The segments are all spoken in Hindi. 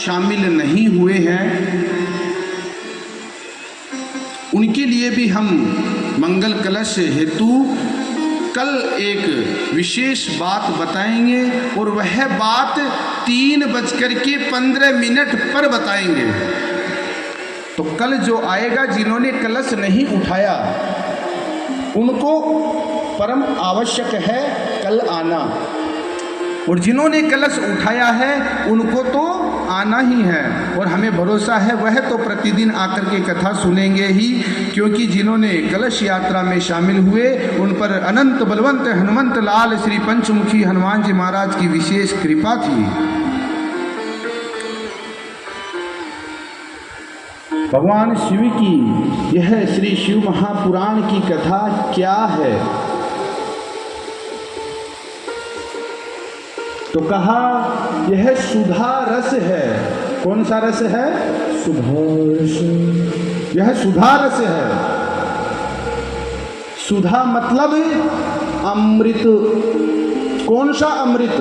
शामिल नहीं हुए हैं उनके लिए भी हम मंगल कलश हेतु कल एक विशेष बात बताएंगे और वह बात 3:15 पर बताएंगे। तो कल जो आएगा, जिन्होंने कलश नहीं उठाया उनको परम आवश्यक है कल आना, और जिन्होंने कलश उठाया है उनको तो आना ही है। और हमें भरोसा है वह तो प्रतिदिन आकर के कथा सुनेंगे ही, क्योंकि जिन्होंने कलश यात्रा में शामिल हुए उन पर अनंत बलवंत हनुमंत लाल श्री पंचमुखी हनुमान जी महाराज की विशेष कृपा थी। भगवान शिव की यह श्री शिव महापुराण की कथा क्या है? तो कहा यह सुधा रस है। कौन सा रस है? सुधा रस। यह सुधा रस है। सुधा मतलब अमृत। कौन सा अमृत?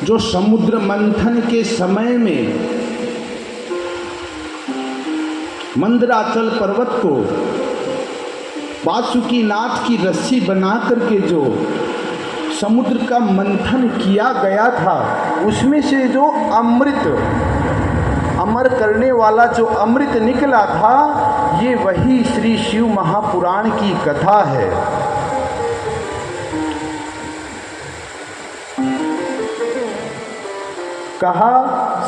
जो समुद्र मंथन के समय में मंदराचल पर्वत को वासुकी नाथ की रस्सी बना करके जो समुद्र का मंथन किया गया था, उसमें से जो अमृत, अमर करने वाला जो अमृत निकला था, ये वही श्री शिव महापुराण की कथा है। कहा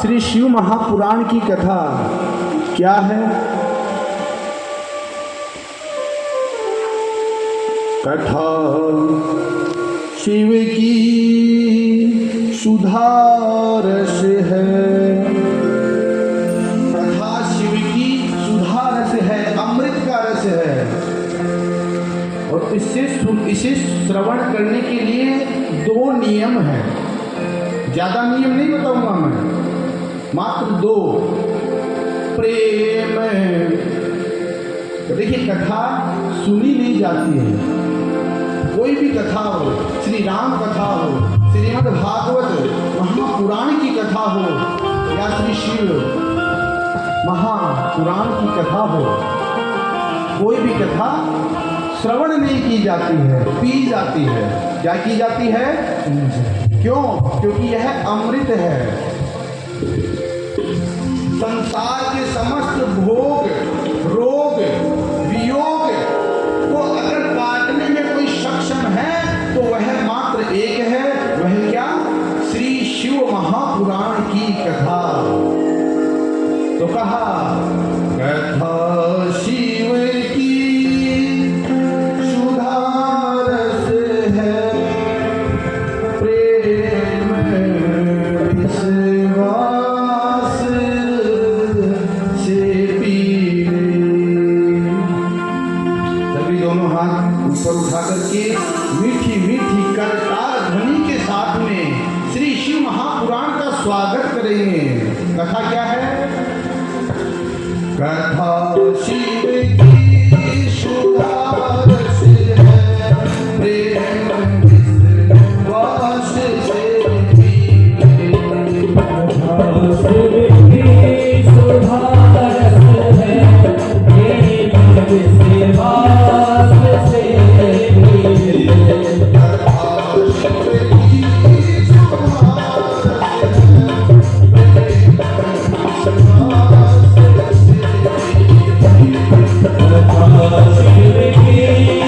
श्री शिव महापुराण की कथा क्या है? कथा शिव की सुधा रस है। कथा शिव की सुधा रस है, अमृत का रस है। और इसे श्रवण करने के लिए 2 नियम हैं। ज्यादा नियम नहीं बताऊंगा मैं, मात्र 2। प्रेम। तो देखिए, कथा सुनी नहीं जाती है। कोई भी कथा हो, श्री राम कथा हो, श्रीमद् भागवत महापुराण की कथा हो, या श्री शिव महापुराण की कथा हो, कोई भी कथा श्रवण नहीं की जाती है, पी जाती है। क्या की जाती है? क्यों? क्योंकि यह अमृत है। संसार के समस्त भोग, रोग, वियोग को अगर काटने में कोई सक्षम है तो वह मात्र एक है। वह क्या? श्री शिव महापुराण की कथा। तो कहा कथा शिव की सुधा रस है, प्रेम विश्वास से पीले। सभी दोनों हाथ ऊपर उठा करके मीठी मीठी करतार ध्वनि के साथ में श्री शिव महापुराण का स्वागत करेंगे। कथा क्या है? कथा शिव की सुधा रस है, प्रेम विश्वास से पीले। कथा शिव की सुधा रस है, प्रेम विश्वास से पीले। कथा शिव की सुधा रस है, प्रेम विश्वास से पीले।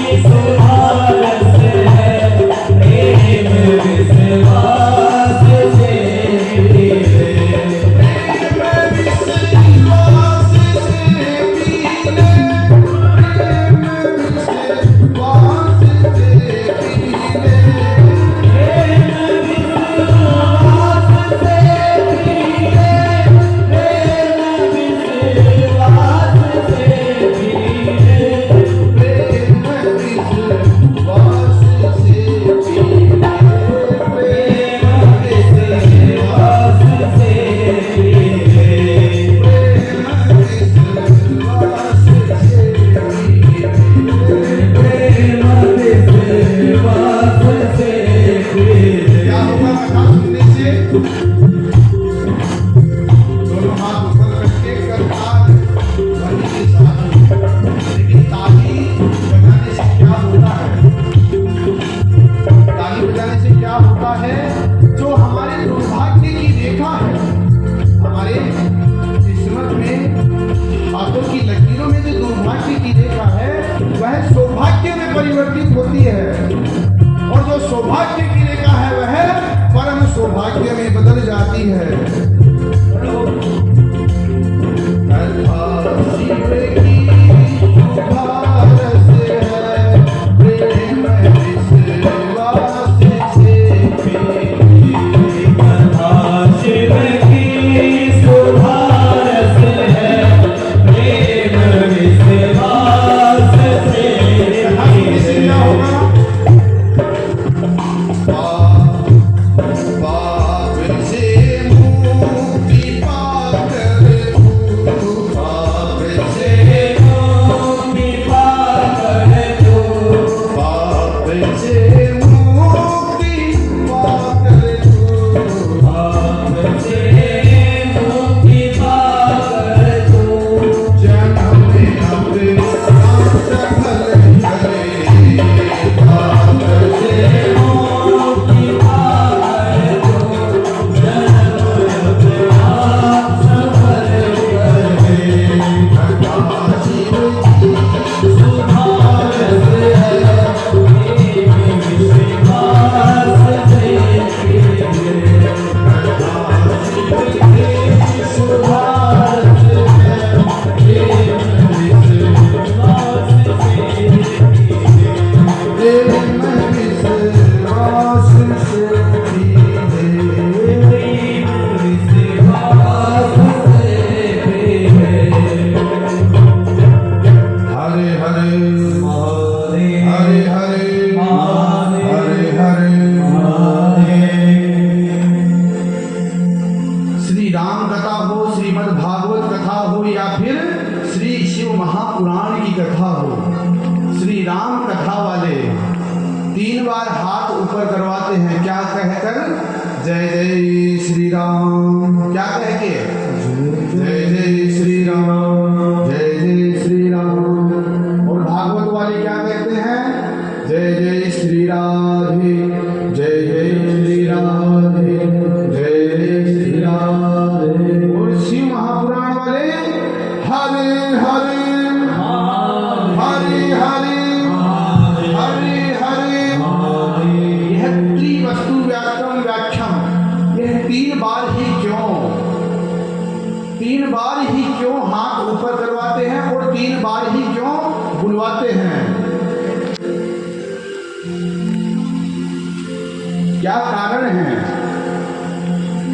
क्या कारण है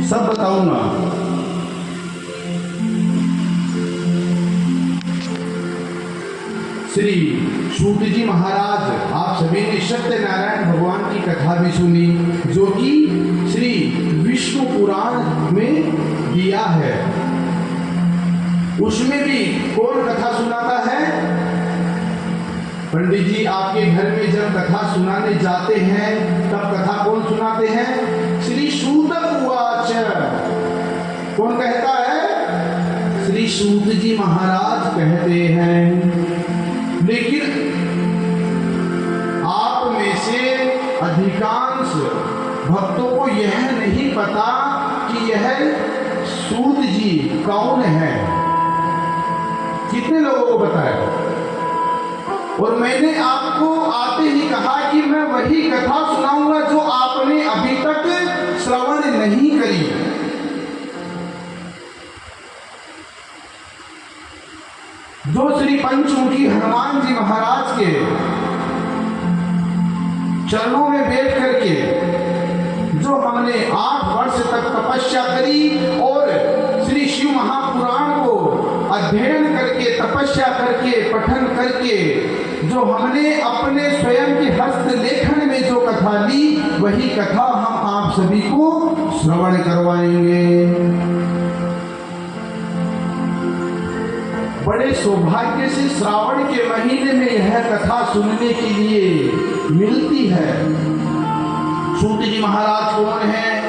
सब बताऊंगा। श्री सूत जी महाराज, आप सभी ने सत्यनारायण भगवान की कथा भी सुनी, जो कि श्री विष्णु पुराण में दिया है। उसमें भी कौन कथा सुनाता है? पंडित जी आपके घर में जब कथा सुनाने जाते हैं तब कथा कौन सुनाते हैं? श्री सूत उवाच। कौन कहता है? श्री सूत जी महाराज कहते हैं। लेकिन आप में से अधिकांश भक्तों को यह नहीं पता कि यह सूत जी कौन है। कितने लोगों को पता है? और मैंने आपको आते ही कहा कि मैं वही कथा सुनाऊंगा जो आपने अभी तक श्रवण नहीं करी। जो श्री पंचमुखी हनुमान जी महाराज के चरणों में बैठ करके जो हमने 8 वर्ष तक तपस्या करी और श्री शिव महापुराण को अध्ययन करके, तपस्या करके, पठन करके जो हमने अपने स्वयं के हस्तलेखन में जो कथा ली, वही कथा हम आप सभी को श्रवण करवाएंगे। बड़े सौभाग्य से श्रावण के महीने में यह कथा सुनने के लिए मिलती है। सूत जी महाराज कौन है?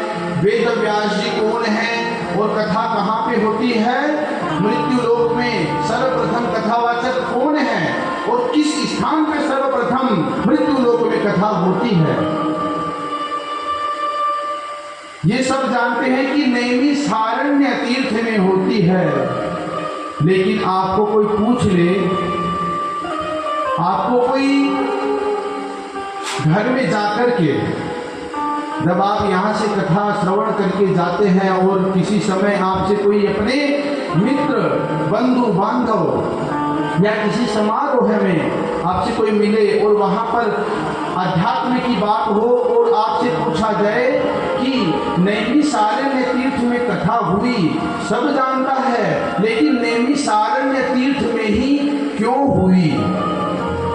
वेद व्यास जी कौन है? और कथा कहाँ पे होती है? मृत्यु लोक में सर्वप्रथम कथावाचक कौन है और किस स्थान पे सर्वप्रथम मृत्यु लोक में कथा होती है? ये सब जानते हैं कि नैमिषारण्य तीर्थ में होती है। लेकिन आपको कोई पूछ ले, आपको कोई घर में जाकर के, जब आप यहाँ से कथा श्रवण करके जाते हैं और किसी समय आपसे कोई अपने मित्र, बंधु बांधव या किसी समारोह में आपसे कोई मिले और वहां पर अध्यात्म की बात हो और आपसे पूछा जाए कि नैमिषारण्य तीर्थ में कथा हुई, सब जानता है, लेकिन नैमिषारण्य तीर्थ में ही क्यों हुई?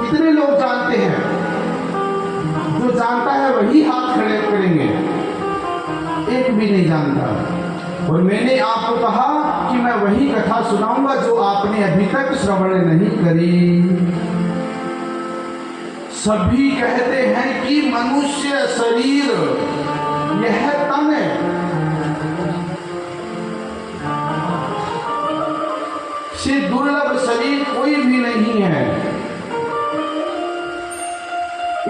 कितने लोग जानते हैं? जो जानता है वही हाथ खड़े करेंगे, एक भी नहीं जानता। और मैंने आपको कहा कि मैं वही कथा सुनाऊंगा जो आपने अभी तक श्रवण नहीं करी। सभी कहते हैं कि मनुष्य शरीर यह तन से दुर्लभ शरीर कोई भी नहीं है।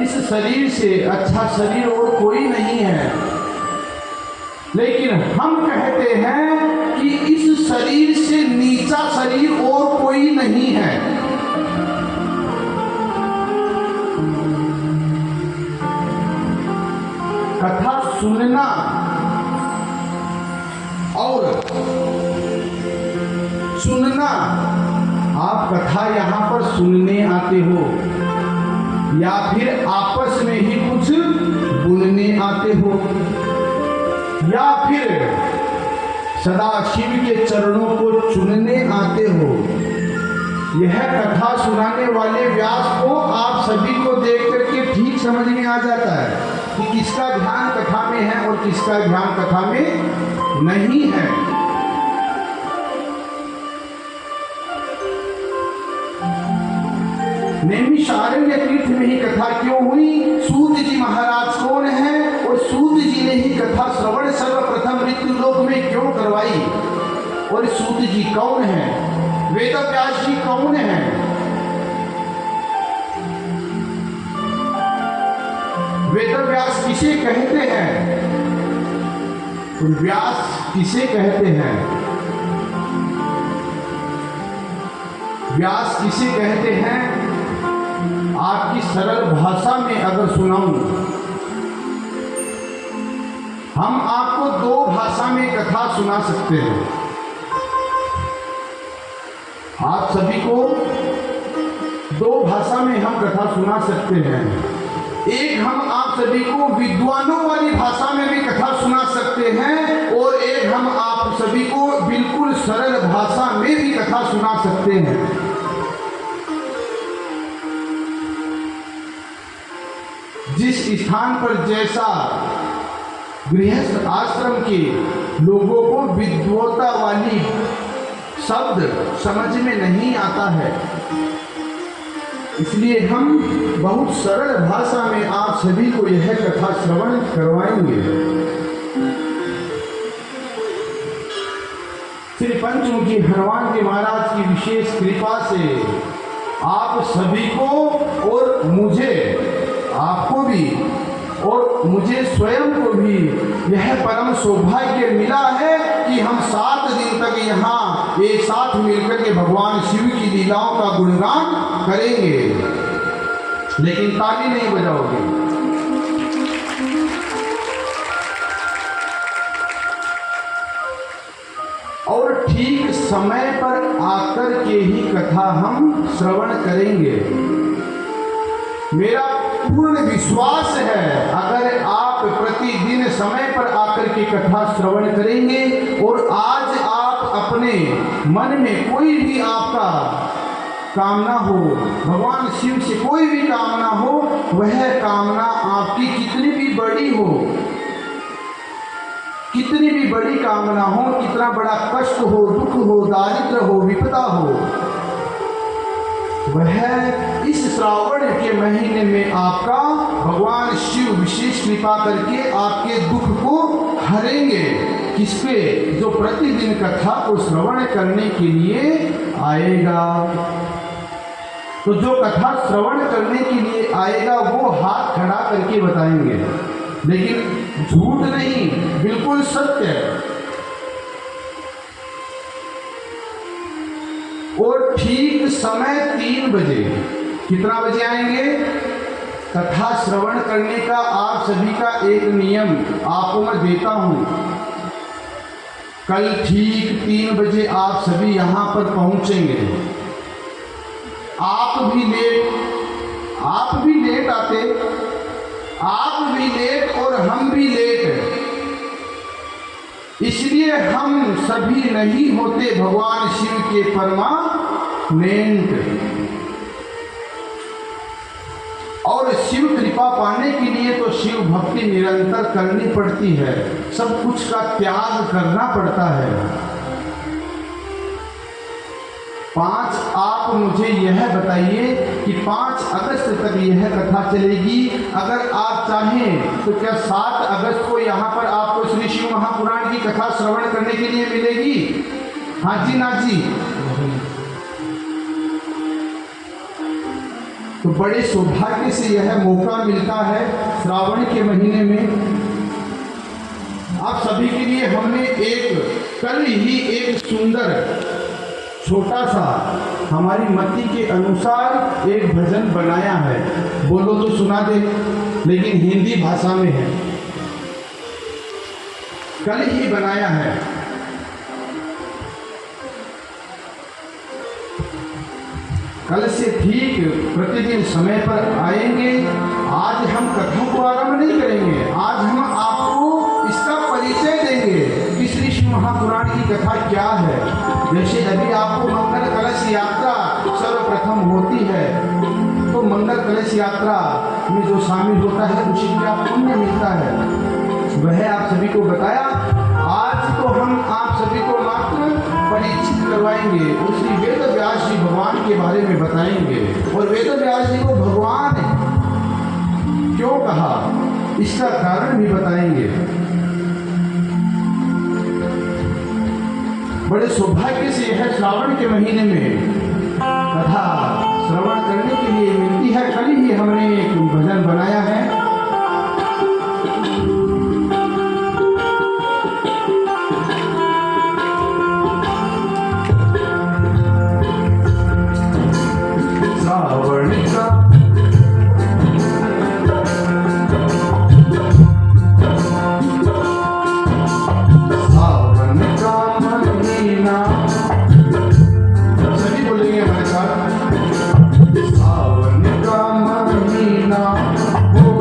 इस शरीर से अच्छा शरीर और कोई नहीं है, लेकिन हम कहते हैं कि इस शरीर से नीचा शरीर और कोई नहीं है। कथा सुनना और सुनना, आप कथा यहां पर सुनने आते हो या फिर आपस में ही कुछ बोलने आते हो या फिर सदाशिव के चरणों को चुनने आते हो। यह कथा सुनाने वाले व्यास को आप सभी को देख करके ठीक समझ में आ जाता है कि किसका ध्यान कथा में है और किसका ध्यान कथा में नहीं है। नैमिषारण्य तीर्थ में ही कथा क्यों हुई? सूत जी महाराज कौन है और सूत जी ने ही कथा श्रवण सर्वप्रथम मृत्युलोक में क्यों करवाई? और सूत जी कौन है? वेदव्यास जी कौन है? वेदव्यास किसे कहते हैं? व्यास किसे कहते हैं? व्यास किसे कहते हैं? आपकी सरल भाषा में अगर सुनाऊं, हम आपको दो भाषा में कथा सुना सकते हैं। आप सभी को दो भाषा में हम कथा सुना सकते हैं। एक हम आप सभी को विद्वानों वाली भाषा में भी कथा सुना सकते हैं और एक हम आप सभी को बिल्कुल सरल भाषा में भी कथा सुना सकते हैं। जिस स्थान पर जैसा गृहस्थ आश्रम के लोगों को विद्वता वाली शब्द समझ में नहीं आता है, इसलिए हम बहुत सरल भाषा में आप सभी को यह कथा श्रवण करवाएंगे। श्री पंचमुखी हनुमान जी महाराज की विशेष कृपा से आप सभी को और मुझे, आपको भी और मुझे स्वयं को भी यह परम सौभाग्य मिला है कि हम 7 दिन तक यहाँ एक साथ मिलकर के भगवान शिव की लीलाओं का गुणगान करेंगे। लेकिन ताली नहीं बजाओगे। और ठीक समय पर आकर के ही कथा हम श्रवण करेंगे। मेरा पूर्ण विश्वास है अगर आप प्रतिदिन समय पर आकर के कथा श्रवण करेंगे और आज आप अपने मन में कोई भी आपका कामना हो, भगवान शिव से कोई भी कामना हो, वह कामना आपकी कितनी भी बड़ी हो, कितनी भी बड़ी कामना हो, कितना बड़ा कष्ट हो, दुख हो, दारिद्र हो, विपदा हो, वह इस श्रावण के महीने में आपका भगवान शिव विशेष कृपा करके आपके दुख को हरेंगे। किसके? जो प्रतिदिन कथा को श्रवण करने के लिए आएगा। तो जो कथा श्रवण करने के लिए आएगा वो हाथ खड़ा करके बताएंगे, लेकिन झूठ नहीं, बिल्कुल सत्य। और ठीक समय 3 बजे, कितना बजे आएंगे? कथा श्रवण करने का आप सभी का एक नियम आपको मैं देता हूं। कल ठीक 3 बजे आप सभी यहाँ पर पहुँचेंगे। आप भी लेट आते, आप भी लेट और हम भी लेट, इसलिए हम सभी नहीं होते भगवान शिव के परमानेंट। और शिव कृपा पाने के लिए तो शिव भक्ति निरंतर करनी पड़ती है, सब कुछ का त्याग करना पड़ता है। 5 आप मुझे यह बताइए कि 5 अगस्त तक यह कथा चलेगी। अगर आप चाहें तो क्या 7 अगस्त को यहाँ पर आपको श्री शिव महापुराण की कथा श्रवण करने के लिए मिलेगी? हाँ जी ना जी। तो बड़े सौभाग्य से यह मौका मिलता है श्रावण के महीने में। आप सभी के लिए हमने कल ही एक सुंदर छोटा सा हमारी मति के अनुसार एक भजन बनाया है। बोलो तो सुना दे, लेकिन हिंदी भाषा में है, कल ही बनाया है। कल से ठीक प्रतिदिन समय पर आएंगे। आज हम कथाओं को आरंभ नहीं करेंगे, आज हम आपको इसका परिचय देंगे कि श्री शिव महापुराण की कथा क्या है। जैसे अभी आपको मंगल कलश यात्रा सर्वप्रथम होती है, तो मंगल कलश यात्रा में जो शामिल होता है उसी क्या पुण्य मिलता है, वह आप सभी को बताया। आज तो हम आप सभी को मात्र परिचित करवाएंगे, उसी वेद व्यास जी भगवान के बारे में बताएंगे। और वेद व्यास जी को भगवान क्यों कहा इसका कारण भी बताएंगे। बड़े सौभाग्य से यह श्रावण के महीने में कथा श्रवण करने के लिए मिलती है। कल ही हमने एक भजन बनाया है। श्रावण का महीना, सभी बोलेंगे हमारे साथ। सावन का महीना हो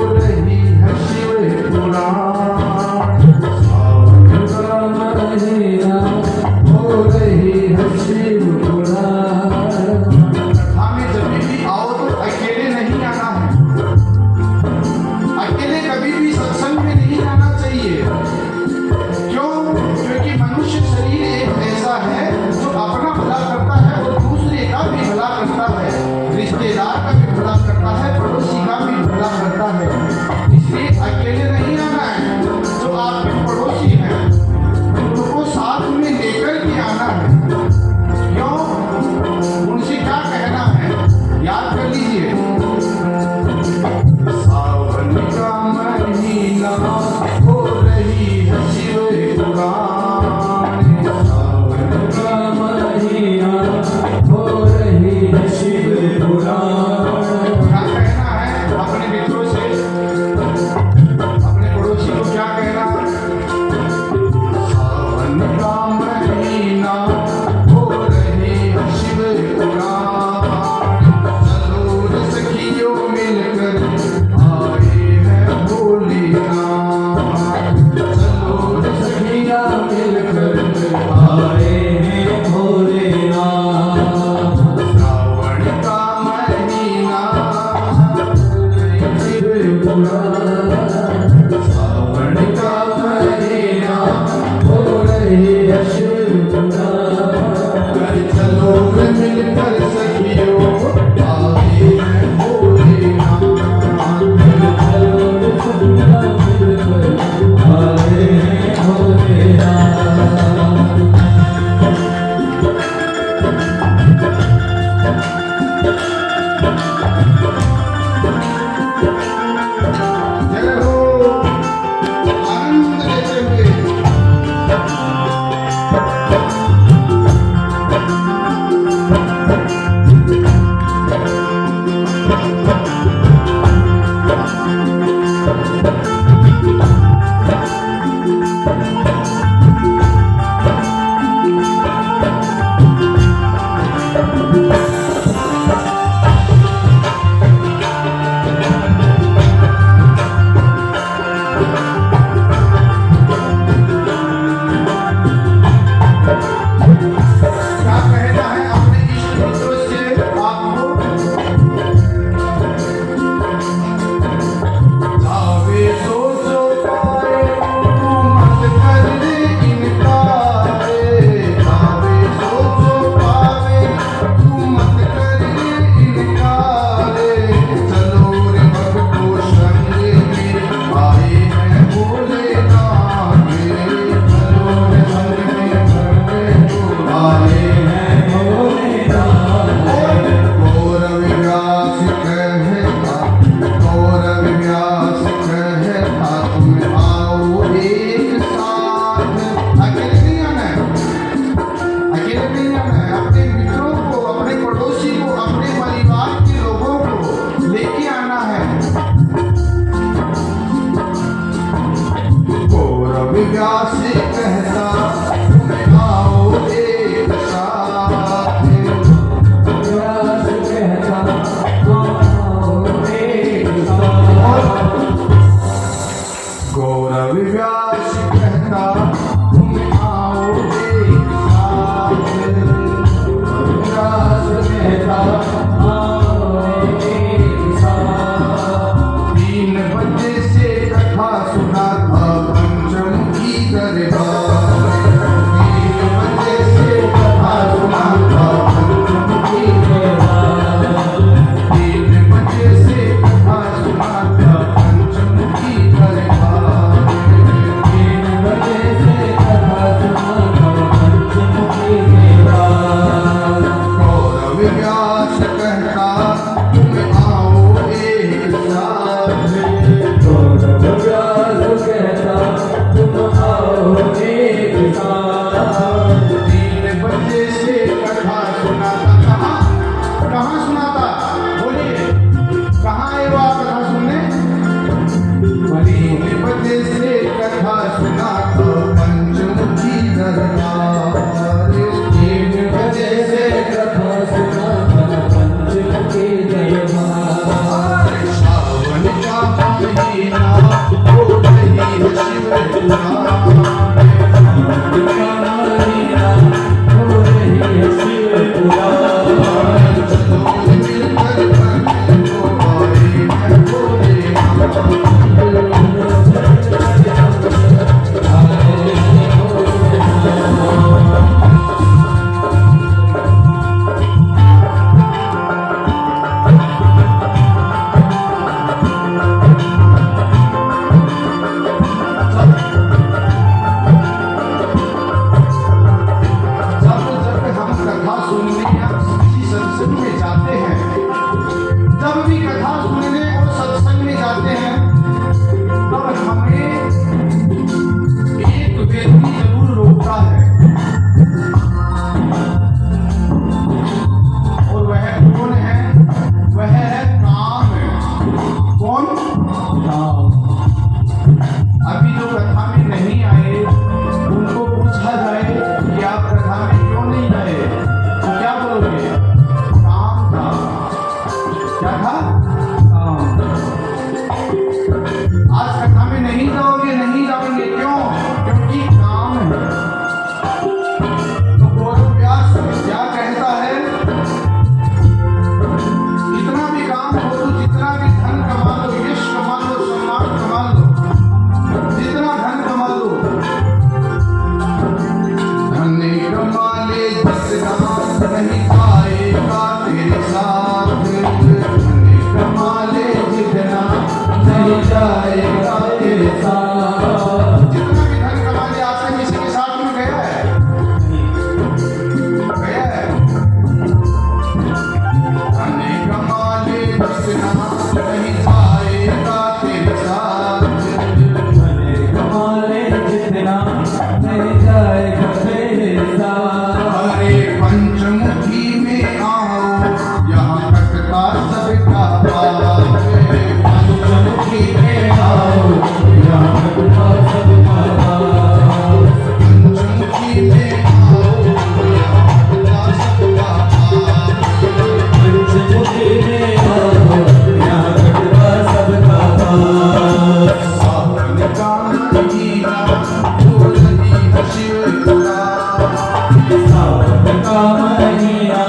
सावन का महीना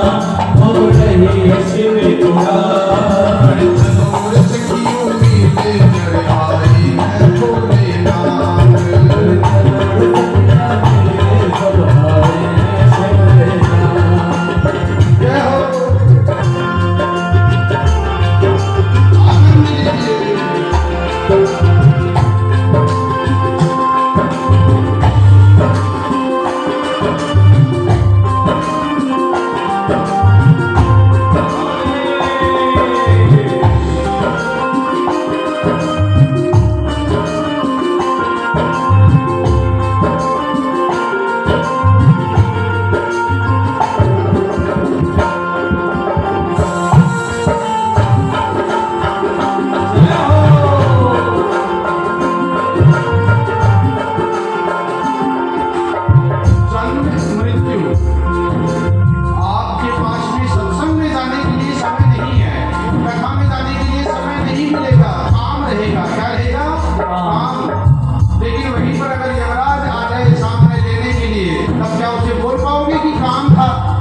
हो रही है शिव पुराण। मनोरथ की उम्मीद जड़ आई है भोलेनाथ। सब हारे शिवनाथ। जय हो। आनंद लीजिए। जन्म मृत्यु आपके पास में सत्संग में जाने के लिए समय नहीं है, कथा में जाने के लिए समय नहीं मिलेगा, काम रहेगा। क्या रहेगा? काम। लेकिन वहीं पर अगर यमराज आ जाए सामने लेने के लिए, तब क्या उसे बोल पाओगे कि काम था?